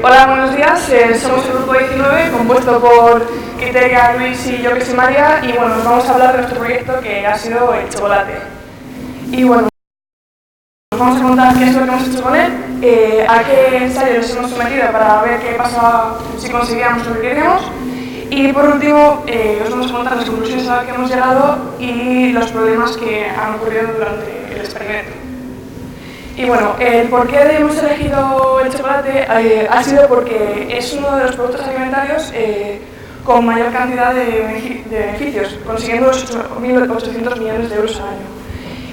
Hola, buenos días. Somos el grupo 19, compuesto por Quiteria, Luis y yo, que soy María, y bueno, nos vamos a hablar de nuestro proyecto, que ha sido el chocolate. Y bueno, nos vamos a contar qué es lo que hemos hecho con él, a qué ensayos nos hemos sometido para ver qué pasa si conseguíamos lo que queríamos, y por último os vamos a contar las conclusiones a las que hemos llegado y los problemas que han ocurrido durante el experimento. Y bueno, el por qué hemos elegido el chocolate ha sido porque es uno de los productos alimentarios con mayor cantidad de beneficios, consiguiendo los 8.800 millones de euros al año.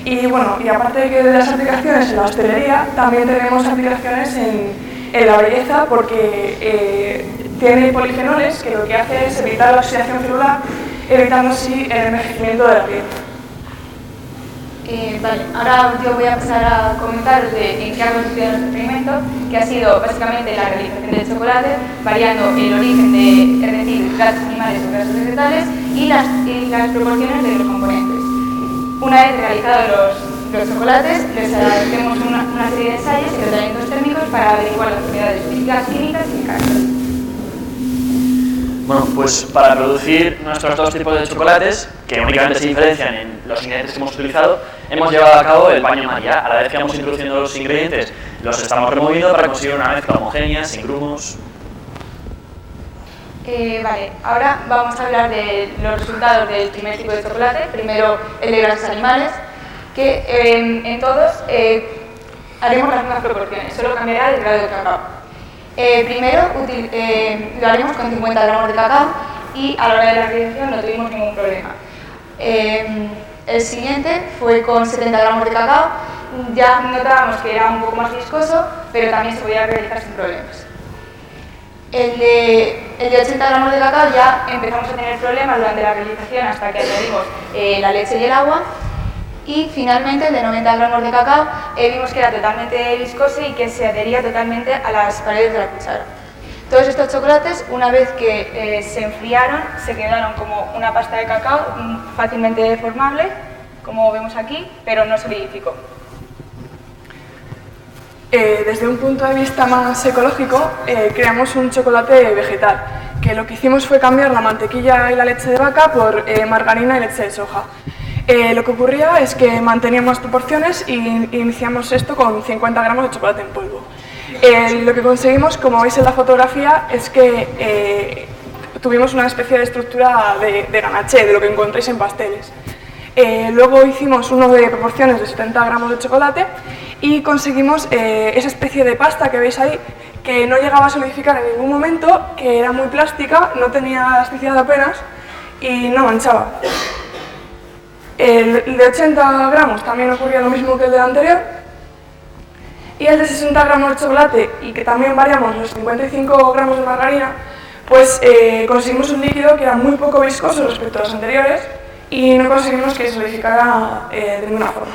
Y bueno, y aparte de las aplicaciones en la hostelería, también tenemos aplicaciones en la belleza, porque tiene polifenoles que lo que hace es evitar la oxidación celular, evitando así el envejecimiento de la piel. Vale, ahora yo voy a pasar a comentaros en qué ha consistido nuestro experimento, que ha sido básicamente la realización del chocolate, variando el origen de, es decir, grasas animales o grasas vegetales, y las proporciones de los componentes. Una vez realizados los chocolates, les hacemos una serie de ensayos y tratamientos térmicos para averiguar las propiedades físicas, químicas y mecánicas. Bueno, pues para producir nuestros dos tipos de chocolates, que únicamente se diferencian en los ingredientes que hemos utilizado, hemos llevado a cabo el baño María. A la vez que vamos introduciendo los ingredientes, los estamos removiendo para conseguir una mezcla homogénea, sin grumos. Vale, ahora vamos a hablar de los resultados del primer tipo de chocolate. Primero, el de grasas animales, que en todos haremos las mismas proporciones, solo cambiará el grado de cacao. Primero lo haremos con 50 gramos de cacao y a la hora de la realización no tuvimos ningún problema. El siguiente fue con 70 gramos de cacao. Ya notábamos que era un poco más viscoso, pero también se podía realizar sin problemas. El de 80 gramos de cacao ya empezamos a tener problemas durante la realización hasta que añadimos la leche y el agua. Y finalmente el de 90 gramos de cacao vimos que era totalmente viscoso y que se adhería totalmente a las paredes de la cuchara. Todos estos chocolates, una vez que se enfriaron, se quedaron como una pasta de cacao fácilmente deformable, como vemos aquí, pero no solidificó. Desde un punto de vista más ecológico, creamos un chocolate vegetal, que lo que hicimos fue cambiar la mantequilla y la leche de vaca por margarina y leche de soja. Lo que ocurría es que manteníamos las proporciones y iniciamos esto con 50 gramos de chocolate en polvo. Lo que conseguimos, como veis en la fotografía, es que tuvimos una especie de estructura de ganaché, de lo que encontréis en pasteles. Luego hicimos uno de proporciones de 70 gramos de chocolate y conseguimos esa especie de pasta que veis ahí, que no llegaba a solidificar en ningún momento, que era muy plástica, no tenía elasticidad apenas y no manchaba. El de 80 gramos también ocurría lo mismo que el del anterior, y el de 60 gramos de chocolate, y que también variamos los 55 gramos de margarina, pues conseguimos un líquido que era muy poco viscoso respecto a los anteriores y no conseguimos que solidificara de ninguna forma.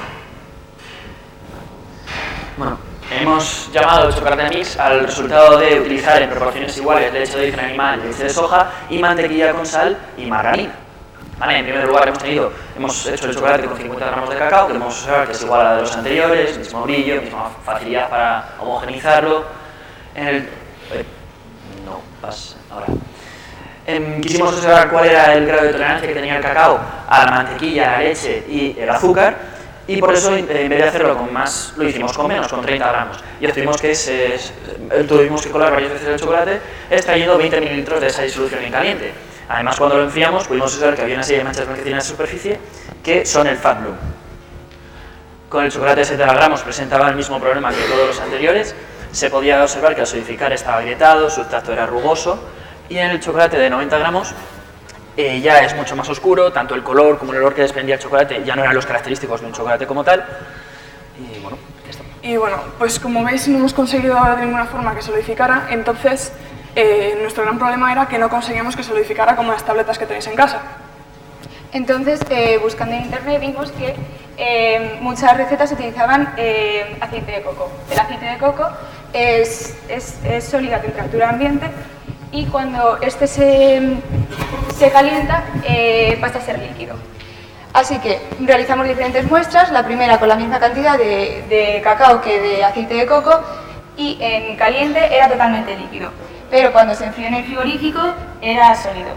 Bueno, hemos llamado chocolate mix al resultado de utilizar en proporciones iguales leche de origen animal, leche de soja y mantequilla con sal y margarina. Vale, en primer lugar hemos hecho el chocolate con 50 gramos de cacao, que podemos observar que es igual a la de los anteriores, mismo brillo, misma facilidad para homogeneizarlo. No, pasa, ahora. Quisimos observar cuál era el grado de tolerancia que tenía el cacao a la mantequilla, la leche y el azúcar, y por eso en vez de hacerlo con más, lo hicimos con menos, con 30 gramos. Y obtuvimos que tuvimos que colar varias veces el chocolate extrayendo 20 mililitros de esa disolución en caliente. Además, cuando lo enfriamos, pudimos observar que había una serie de manchas blanquecinas en la superficie que son el fat bloom. Con el chocolate de 70 gramos presentaba el mismo problema que todos los anteriores. Se podía observar que al solidificar estaba agrietado, su tacto era rugoso, y en el chocolate de 90 gramos ya es mucho más oscuro, tanto el color como el olor que desprendía el chocolate ya no eran los característicos de un chocolate como tal. Y bueno, ya está. Y bueno, pues como veis no hemos conseguido de ninguna forma que solidificara, entonces nuestro gran problema era que no conseguíamos que solidificara como las tabletas que tenéis en casa. Entonces, buscando en internet vimos que muchas recetas utilizaban aceite de coco. El aceite de coco es sólido a temperatura ambiente y cuando este se calienta pasa a ser líquido. Así que realizamos diferentes muestras, la primera con la misma cantidad de cacao que de aceite de coco, y en caliente era totalmente líquido, pero cuando se enfrió en el frigorífico era sólido.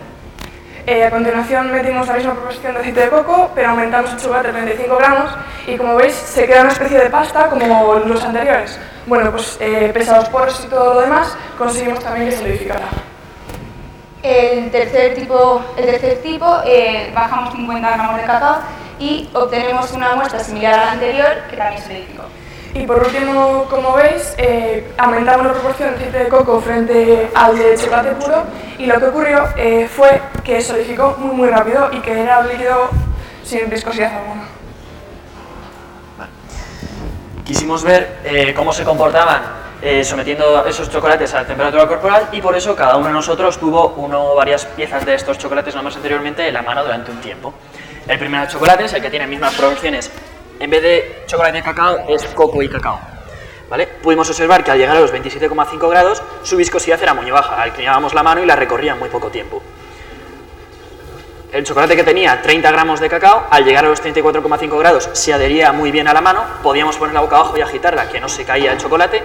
A continuación metimos la misma proporción de aceite de coco, pero aumentamos el chocolate a 35 gramos y como veis se queda una especie de pasta como los anteriores. Bueno, pues pese a los poros y todo lo demás, conseguimos también que se solidificara. El tercer tipo, bajamos 50 gramos de cacao y obtenemos una muestra similar a la anterior que también solidificó. Y por último, como veis, aumentamos la proporción de aceite de coco frente al de chocolate puro y lo que ocurrió fue que solidificó muy rápido y que era un líquido sin viscosidad alguna. Quisimos ver cómo se comportaban sometiendo esos chocolates a la temperatura corporal y por eso cada uno de nosotros tuvo varias piezas de estos chocolates nomás anteriormente en la mano durante un tiempo. El primer chocolate es el que tiene mismas proporciones. En vez de chocolate y cacao, es coco y cacao. ¿Vale? Pudimos observar que al llegar a los 27,5 grados, su viscosidad era muy baja. Inclinábamos la mano y la recorría en muy poco tiempo. El chocolate que tenía 30 gramos de cacao, al llegar a los 34,5 grados, se adhería muy bien a la mano. Podíamos poner la boca abajo y agitarla, que no se caía el chocolate.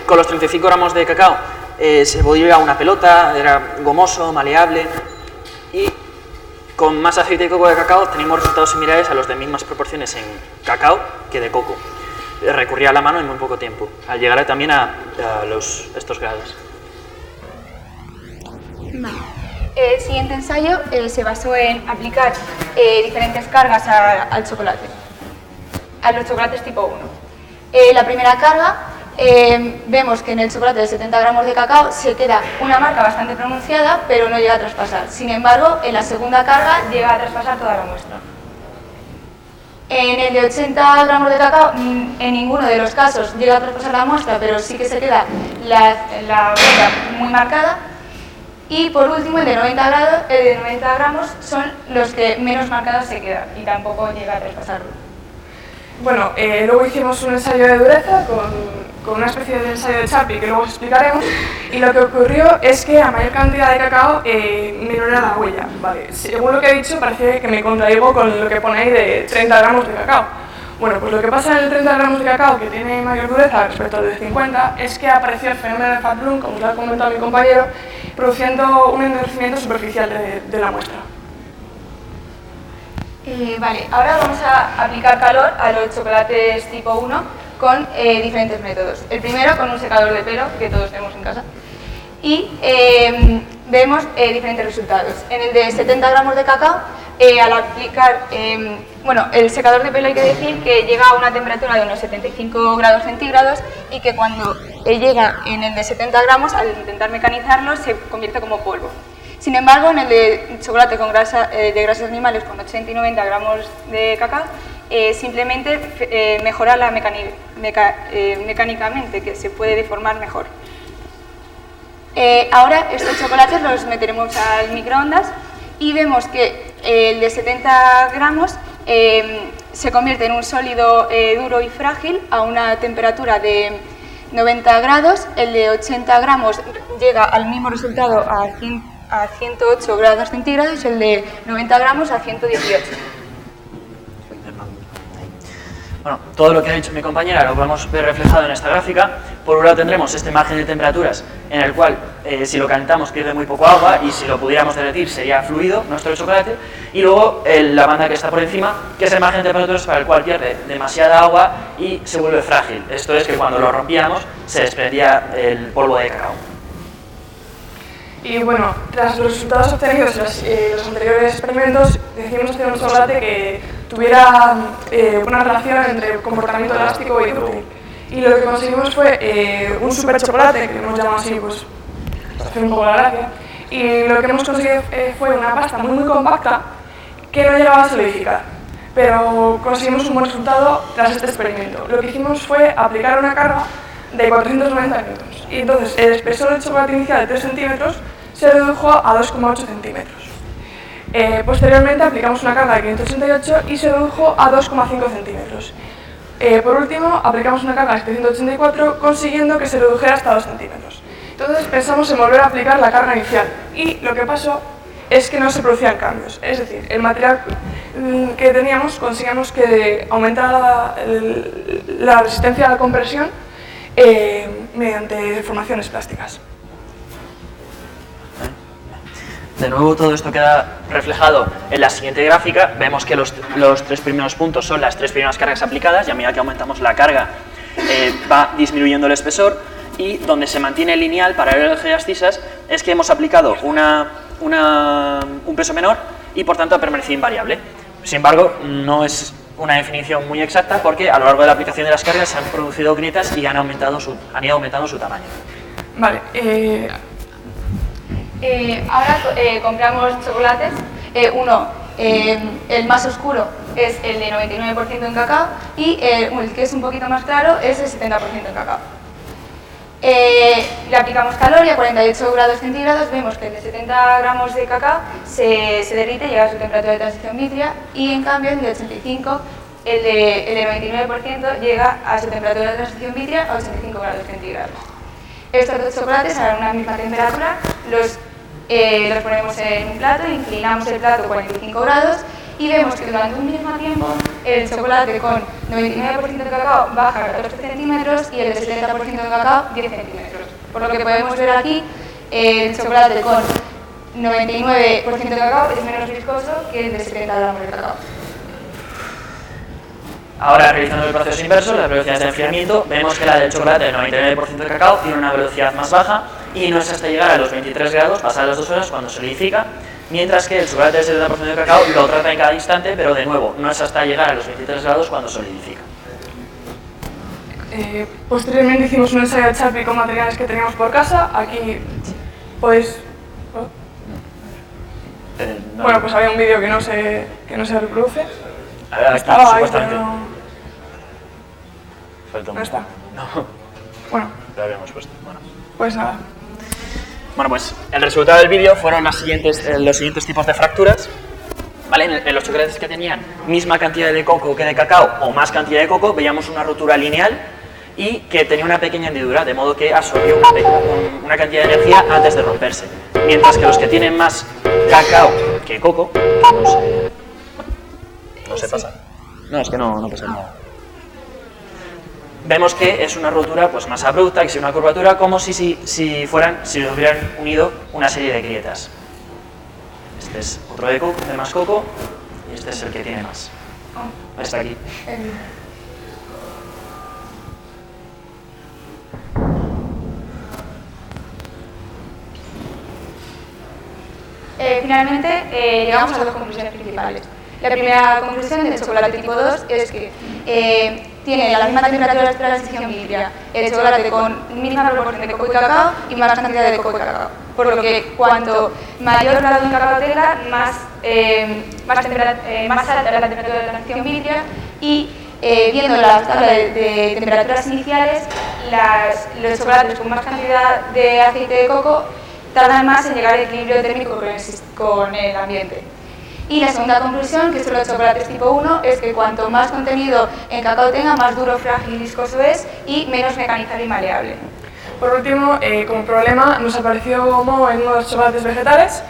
Con los 35 gramos de cacao, se volvía una pelota, era gomoso, maleable. Y con más aceite de coco de cacao tenemos resultados similares a los de mismas proporciones en cacao que de coco. Recurría a la mano en muy poco tiempo, al llegar también a estos grados. El siguiente ensayo se basó en aplicar diferentes cargas al chocolate, a los chocolates tipo 1. La primera carga, vemos que en el chocolate de 70 gramos de cacao se queda una marca bastante pronunciada, pero no llega a traspasar. Sin embargo, en la segunda carga llega a traspasar toda la muestra. En el de 80 gramos de cacao, en ninguno de los casos llega a traspasar la muestra, pero sí que se queda la marca muy marcada. Y por último, el de 90 gramos son los que menos marcados se quedan y tampoco llega a traspasarlo. Bueno, luego hicimos un ensayo de dureza con una especie de ensayo de Charpy que luego os explicaremos, y lo que ocurrió es que a mayor cantidad de cacao menor era la huella. Vale, según lo que he dicho parece que me contradigo con lo que pone ahí de 30 gramos de cacao. Bueno, pues lo que pasa en el 30 gramos de cacao, que tiene mayor dureza respecto al de 50, es que apareció el fenómeno de Fat Bloom, como os ha comentado mi compañero, produciendo un endurecimiento superficial de la muestra. Vale, ahora vamos a aplicar calor a los chocolates tipo 1 con diferentes métodos. El primero con un secador de pelo, que todos tenemos en casa, y vemos diferentes resultados. En el de 70 gramos de cacao, al aplicar, el secador de pelo hay que decir que llega a una temperatura de unos 75 grados centígrados y que cuando llega en el de 70 gramos, al intentar mecanizarlo, se convierte como polvo. Sin embargo, en el de chocolate con de grasas animales con 80 y 90 gramos de cacao, simplemente mejora mecánicamente, que se puede deformar mejor. Ahora estos chocolates los meteremos al microondas y vemos que el de 70 gramos se convierte en un sólido duro y frágil a una temperatura de 90 grados, el de 80 gramos llega al mismo resultado a 108 grados centígrados y el de 90 gramos a 118. Bueno, todo lo que ha dicho mi compañera lo podemos ver reflejado en esta gráfica. Por un lado tendremos este margen de temperaturas en el cual si lo calentamos pierde muy poco agua y si lo pudiéramos derretir sería fluido nuestro chocolate, y luego la banda que está por encima, que es el margen de temperaturas para el cual pierde demasiada agua y se vuelve frágil. Esto es que cuando lo rompíamos se desprendía el polvo de cacao. Y bueno, tras los resultados obtenidos en los anteriores experimentos, decidimos hacer un chocolate que tuviera una relación entre comportamiento elástico y dúctil. Y lo que conseguimos fue un super chocolate, que hemos llamado así, pues, para hacer un poco la gracia. Y lo que hemos conseguido fue una pasta muy compacta que no llegaba a solidificar. Pero conseguimos un buen resultado tras este experimento. Lo que hicimos fue aplicar una carga de 490 newtons. Y entonces el espesor del chocolate inicial de 3 centímetros se redujo a 2,8 centímetros. Posteriormente aplicamos una carga de 588 y se redujo a 2,5 centímetros. Por último, aplicamos una carga de 784, consiguiendo que se redujera hasta 2 centímetros. Entonces pensamos en volver a aplicar la carga inicial y lo que pasó es que no se producían cambios. Es decir, el material que teníamos conseguíamos que aumentara la resistencia a la compresión mediante deformaciones plásticas. De nuevo, todo esto queda reflejado en la siguiente gráfica. Vemos que los 3 primeros puntos son las 3 primeras cargas aplicadas, y a medida que aumentamos la carga va disminuyendo el espesor, y donde se mantiene lineal para el eje de abscisas es que hemos aplicado un peso menor y por tanto ha permanecido invariable. Sin embargo, no es una definición muy exacta, porque a lo largo de la aplicación de las cargas se han producido grietas y han ido aumentando su tamaño. Vale. Ahora compramos chocolates. El más oscuro es el de 99% en cacao, y el que es un poquito más claro es el 70% en cacao. Le aplicamos calor y a 48 grados centígrados vemos que el de 70 gramos de cacao se derrite, llega a su temperatura de transición vítrea, y en cambio el de 85, el de 99% llega a su temperatura de transición vítrea a 85 grados centígrados. Estos dos chocolates a una misma temperatura los ponemos en un plato, inclinamos el plato 45 grados y vemos que durante un mismo tiempo el chocolate con 99% de cacao baja 14 centímetros y el de 70% de cacao 10 centímetros. Por lo que podemos ver aquí, el chocolate con 99% de cacao es menos viscoso que el de 70 gramos de cacao. Ahora, realizando el proceso inverso, las velocidades de enfriamiento, vemos que la del chocolate de 99% de cacao tiene una velocidad más baja, y no es hasta llegar a los 23 grados, pasadas las 2 horas, cuando solidifica, mientras que el chocolate del 70% de cacao lo trata en cada instante, pero de nuevo, no es hasta llegar a los 23 grados cuando solidifica. Posteriormente hicimos un ensayo de Charpy con materiales que teníamos por casa. Aquí podéis... No. Bueno, pues había un vídeo que no se reproduce. A ver, aquí, Estaba ahí, pero supuestamente. no... Falta un No está. No, Bueno, lo habíamos puesto. Bueno. pues nada. Bueno, pues el resultado del vídeo fueron los siguientes tipos de fracturas. ¿Vale? En los chocolates que tenían misma cantidad de coco que de cacao o más cantidad de coco, veíamos una rotura lineal y que tenía una pequeña hendidura, de modo que absorbió una cantidad de energía antes de romperse. Mientras que los que tienen más cacao que coco, no se pasa. No, es que no pasa nada. Vemos que es una rotura pues, más abrupta, que es una curvatura, como si hubieran unido una serie de grietas. Este es otro de más coco, y este es el que tiene más. Está aquí. Finalmente, llegamos a dos conclusiones principales. La primera conclusión del chocolate tipo 2 es que tiene la misma temperatura de transición vítrea el chocolate con misma proporción de coco y cacao y más cantidad de coco y cacao. Por lo que cuanto mayor grado de cacao tenga, más alta la temperatura de transición vítrea, y viendo la tabla de temperaturas iniciales, los chocolates con más cantidad de aceite de coco tardan más en llegar al equilibrio térmico con el ambiente. Y la segunda conclusión, que son los chocolates tipo 1, es que cuanto más contenido en cacao tenga, más duro, frágil y viscoso es y menos mecanizable y maleable. Por último, como problema, nos apareció como en uno de los chocolates vegetales,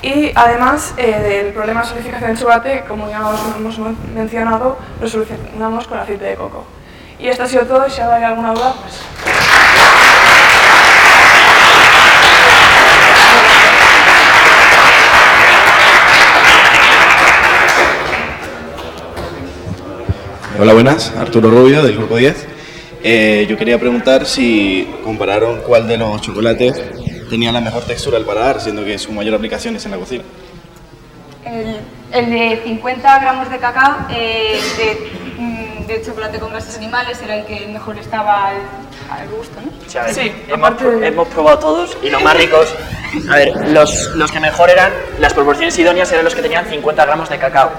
y además del problema de solidificación del chocolate, como ya os hemos mencionado, lo solucionamos con aceite de coco. Y esto ha sido todo. Si ahora hay alguna duda, pues... Hola, buenas, Arturo Rubio del Grupo 10. Yo quería preguntar si compararon cuál de los chocolates tenía la mejor textura al paladar, siendo que su mayor aplicación es en la cocina. El de 50 gramos de cacao de chocolate con grasas animales era el que mejor estaba al gusto, ¿no? Sí, a ver, Sí, hemos probado todos y los más ricos. A ver, los que mejor eran, las proporciones idóneas eran los que tenían 50 gramos de cacao.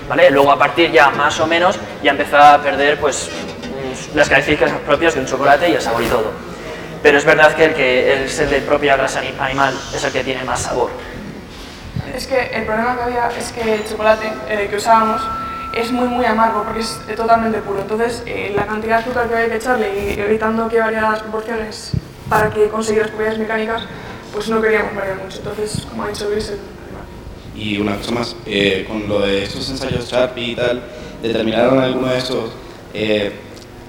¿Vale? Luego a partir ya más o menos ya empezaba a perder pues, las características propias de un chocolate y el sabor y todo. Pero es verdad que el que es el de propia grasa animal es el que tiene más sabor. Es que el problema que había es que el chocolate que usábamos es muy amargo porque es totalmente puro. Entonces la cantidad de azúcar que había que echarle y evitando que variara las proporciones para que consiguiera las propiedades mecánicas, pues no queríamos variar mucho. Entonces, como ha dicho Luis, Y una cosa más, con lo de estos ensayos Charpy y tal, ¿determinaron alguno de esos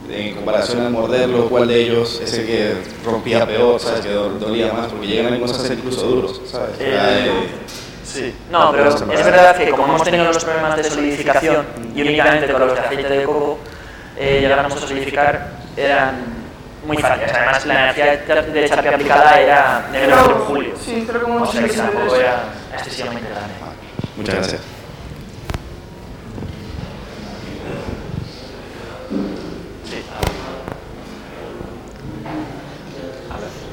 en comparación al morderlo, cuál de ellos es el que rompía peor, ¿sabes? Que dolía más, porque llegan algunos a ser incluso duros, ¿sabes? Sí, no, pero es verdad que como hemos tenido los problemas de solidificación y únicamente con los de aceite de coco llegáramos a solidificar, eran muy fáciles. Además, la energía de charpia aplicada era de menos de un julio. Sí, creo que o sea que tampoco era excesivamente grande. Muchas gracias.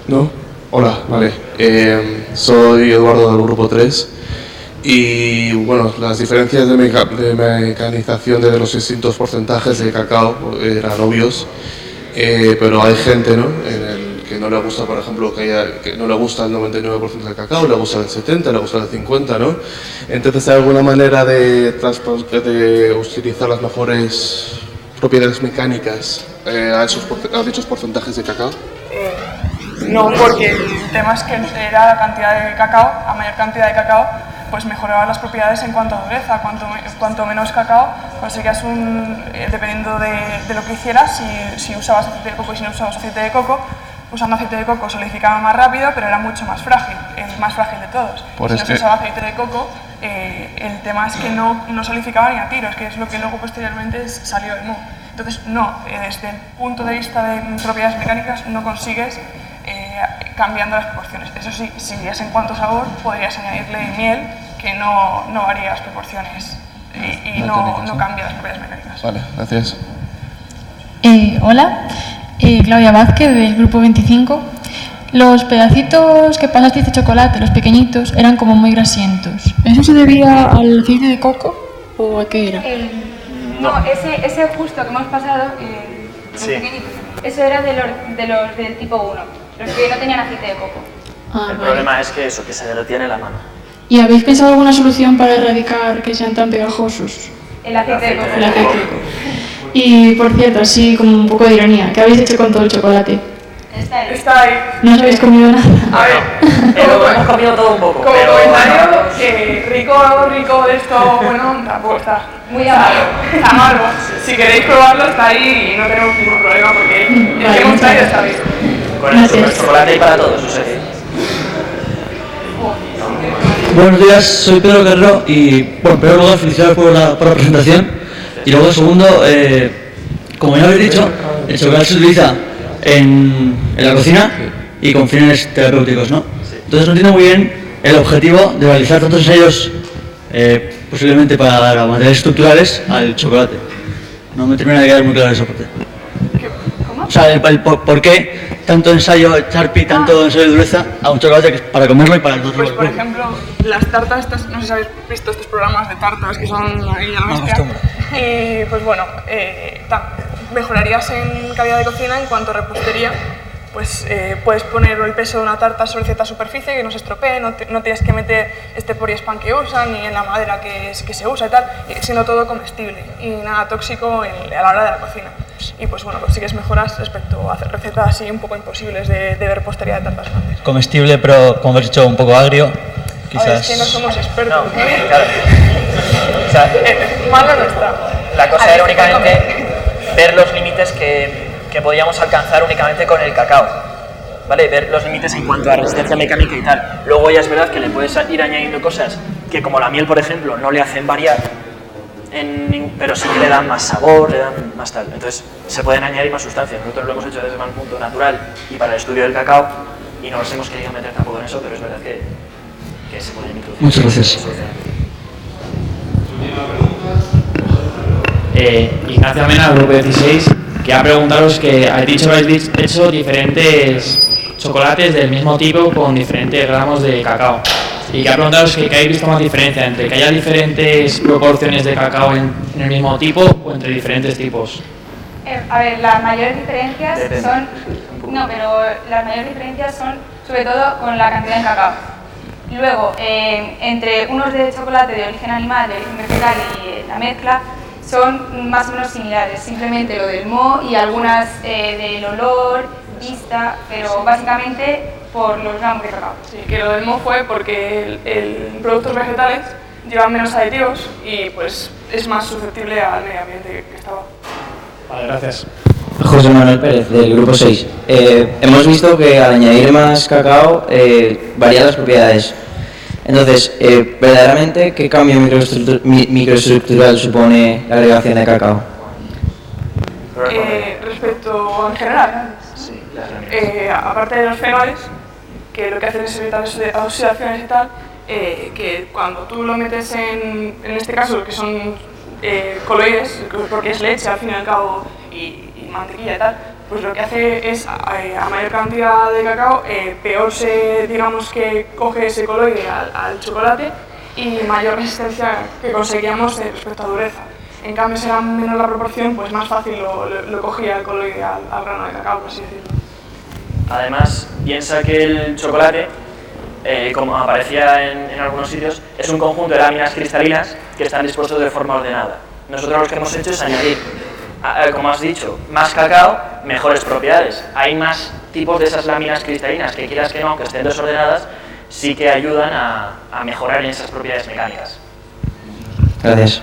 ¿No? Hola, vale. Soy Eduardo del grupo 3 y bueno, las diferencias de mecanización de los distintos porcentajes de cacao eran obvios, pero hay gente, ¿no?, en el que no le gusta, por ejemplo, que no le gusta el 99% del cacao, le gusta el 70%, le gusta el 50%, ¿no? Entonces, ¿hay alguna manera de utilizar las mejores propiedades mecánicas a dichos porcentajes de cacao? No, porque el tema es que era la cantidad de cacao, a mayor cantidad de cacao, pues mejoraba las propiedades en cuanto a dureza. Cuanto menos cacao, conseguías dependiendo de lo que hicieras, si usabas aceite de coco y si no usabas aceite de coco, usando aceite de coco solidificaba más rápido, pero era mucho más frágil, el más frágil de todos. Si no se usaba aceite de coco, el tema es que no solidificaba ni a tiros, que es lo que luego posteriormente salió del moho. Entonces, desde el punto de vista de propiedades mecánicas, no consigues cambiando las proporciones. Eso sí, si es en cuanto a sabor, podrías añadirle miel, que no varía las proporciones y no cambia las propiedades mecánicas. Vale, gracias. Hola, Claudia Vázquez del grupo 25. Los pedacitos que pasasteis de chocolate, los pequeñitos, eran como muy grasientos. ¿Eso se debía al aceite de coco o a qué era? No, ese justo que hemos pasado, los pequeñitos, eso era de los del tipo 1. Los que no tenían aceite de coco. El problema es que se derretía en la mano. ¿Y habéis pensado alguna solución para erradicar que sean tan pegajosos? El aceite de coco. El aceite de coco. Y por cierto, así como un poco de ironía, ¿qué habéis hecho con todo el chocolate? Está ahí. ¿No os habéis comido nada? A ver, hemos comido todo un poco. Como pero comentario, rico de esto, bueno, tampoco está. Muy amargo. Está amargo. Si queréis probarlo, está ahí y no tenemos ningún problema porque el que hemos traído está bien. Con el chocolate y para todos, o sea que... Buenos días, soy Pedro Guerrero y, bueno, en primer lugar, felicidades por la presentación. Y luego, segundo, como ya habéis dicho, el chocolate se utiliza en la cocina y con fines terapéuticos, ¿no? Entonces no entiendo muy bien el objetivo de realizar tantos ensayos, posiblemente para dar materiales estructurales al chocolate. No me termina de quedar muy claro esa parte. ¿Cómo? O sea, el por qué tanto ensayo Sharpie, tanto ensayo de dureza a un chocolate que es para comerlo y para el otro. Pues por ejemplo, las tartas, no sé si habéis visto estos programas de tartas que son ahí a la bestia. Y pues bueno, mejorarías en calidad de cocina en cuanto a repostería. Pues puedes poner el peso de una tarta sobre cierta superficie que no se estropee, no tienes que meter este poliespan que usan ni en la madera que se usa y tal, siendo todo comestible y nada tóxico a la hora de la cocina. Y pues bueno, consigues mejoras respecto a hacer recetas así un poco imposibles de repostería de tartas grandes. Comestible, pero como habéis dicho, un poco agrio, quizás. A ver, es que no somos expertos. No, claro. O sea, malo no está. la cosa era únicamente ver los límites que podíamos alcanzar únicamente con el cacao, ¿vale? Ver los límites en cuanto a resistencia mecánica y tal. Luego ya es verdad que le puedes ir añadiendo cosas que, como la miel, por ejemplo, no le hacen variar, pero sí que le dan más sabor, le dan más tal. Entonces se pueden añadir más sustancias. Nosotros lo hemos hecho desde un punto natural y para el estudio del cacao y no nos hemos querido meter tampoco en eso, pero es verdad que se pueden introducir. Muchas gracias. Ignacio Mena, grupo 16, quería preguntaros que habéis dicho que habéis hecho diferentes chocolates del mismo tipo con diferentes gramos de cacao. Y quería preguntaros que habéis visto más diferencia entre que haya diferentes proporciones de cacao en el mismo tipo o entre diferentes tipos. A ver, las mayores diferencias son... No, pero las mayores diferencias son sobre todo con la cantidad de cacao. Luego, entre unos de chocolate de origen animal, de origen vegetal y la mezcla, son más o menos similares, simplemente lo del moho y algunas del olor, vista, pero básicamente por los gramos de cacao. Sí, que lo del moho fue porque el productos vegetales llevan menos aditivos y pues es más susceptible al medio ambiente que estaba. Vale, gracias. José Manuel Pérez, del grupo 6. Hemos visto que al añadir más cacao varían las propiedades. Entonces, verdaderamente, ¿qué cambio microestructural supone la agregación de cacao? Respecto en general, aparte de los fenoles, que lo que hacen es evitar oxidaciones y tal, que cuando tú lo metes en este caso, que son coloides, porque es leche al fin y al cabo y mantequilla y tal, pues lo que hace es, a mayor cantidad de cacao, peor digamos que coge ese coloide al chocolate y mayor resistencia que conseguíamos respecto a dureza. En cambio, si era menor la proporción, pues más fácil lo cogía el coloide al grano de cacao, por así decirlo. Además, piensa que el chocolate, como aparecía en algunos sitios, es un conjunto de láminas cristalinas que están dispuestos de forma ordenada. Nosotros lo que hemos hecho es añadir, como has dicho, más cacao, mejores propiedades. Hay más tipos de esas láminas cristalinas que, quieras que no, aunque estén desordenadas, sí que ayudan a mejorar en esas propiedades mecánicas. Gracias.